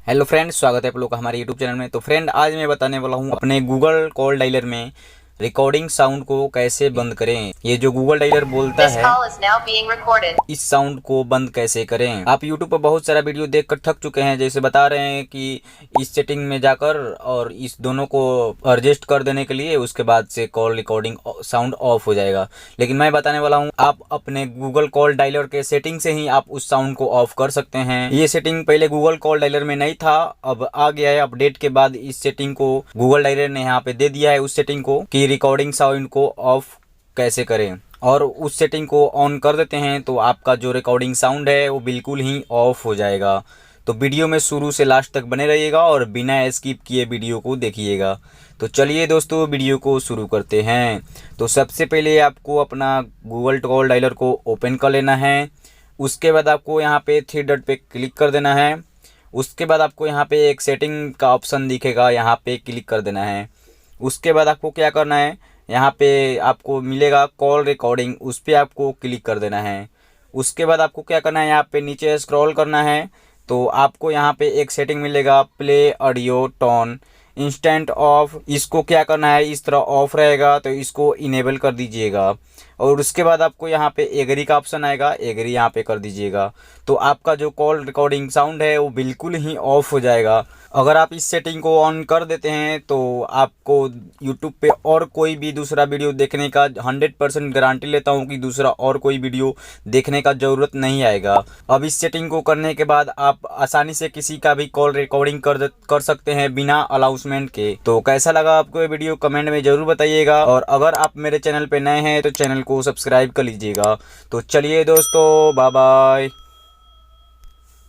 Hello friends, स्वागत है आप लोग का हमारे यूट्यूब चैनल में। तो फ्रेंड, आज मैं बताने वाला हूँ अपने गूगल कॉल डायलर में रिकॉर्डिंग साउंड को कैसे बंद करें। ये जो गूगल डायलर बोलता This है, call is now being recorded. इस साउंड को बंद कैसे करें। आप यूट्यूब पर बहुत सारा वीडियो देखकर थक चुके हैं, जैसे बता रहे हैं कि इस सेटिंग में जाकर और इस दोनों को एडजस्ट कर देने के लिए उसके बाद से कॉल रिकॉर्डिंग साउंड ऑफ हो जाएगा। लेकिन मैं बताने वाला हूँ, आप अपने गूगल कॉल डायलर के सेटिंग से ही आप उस साउंड को ऑफ कर सकते हैं। ये सेटिंग पहले गूगल कॉल डायलर में नहीं था, अब आ गया है। अपडेट के बाद इस सेटिंग को गूगल डायलर ने यहाँ पे दे दिया है, उस सेटिंग को कि रिकॉर्डिंग साउंड को ऑफ कैसे करें। और उस सेटिंग को ऑन कर देते हैं तो आपका जो रिकॉर्डिंग साउंड है वो बिल्कुल ही ऑफ हो जाएगा। तो वीडियो में शुरू से लास्ट तक बने रहिएगा और बिना स्किप किए वीडियो को देखिएगा। तो चलिए दोस्तों, वीडियो को शुरू करते हैं। तो सबसे पहले आपको अपना गूगल कॉल डायलर को ओपन कर लेना है। उसके बाद आपको यहाँ पे थ्री डॉट पे क्लिक कर देना है। उसके बाद आपको यहाँ पे एक सेटिंग का ऑप्शन दिखेगा, यहाँ पे क्लिक कर देना है। उसके बाद आपको क्या करना है, यहाँ पे आपको मिलेगा कॉल रिकॉर्डिंग, उस पर आपको क्लिक कर देना है। उसके बाद आपको क्या करना है, यहाँ पे नीचे स्क्रॉल करना है तो आपको यहाँ पे एक सेटिंग मिलेगा, play audio tone instant of. इसको क्या करना है, इस तरह ऑफ रहेगा तो इसको इनेबल कर दीजिएगा। और उसके बाद आपको यहाँ पे एग्री का ऑप्शन आएगा, एग्री यहाँ पे कर दीजिएगा। तो आपका जो कॉल रिकॉर्डिंग साउंड है वो बिल्कुल ही ऑफ हो जाएगा। अगर आप इस सेटिंग को ऑन कर देते हैं तो आपको यूट्यूब पे और कोई भी दूसरा वीडियो देखने का 100% गारंटी लेता हूँ कि दूसरा और कोई वीडियो देखने का ज़रूरत नहीं आएगा। अब इस सेटिंग को करने के बाद आप आसानी से किसी का भी कॉल रिकॉर्डिंग कर सकते हैं बिना अलाउंसमेंट के। तो कैसा लगा आपको ये वीडियो, कमेंट में ज़रूर बताइएगा। और अगर आप मेरे चैनल पे नए हैं तो चैनल को सब्सक्राइब कर लीजिएगा। तो चलिए दोस्तों, बाय बाय।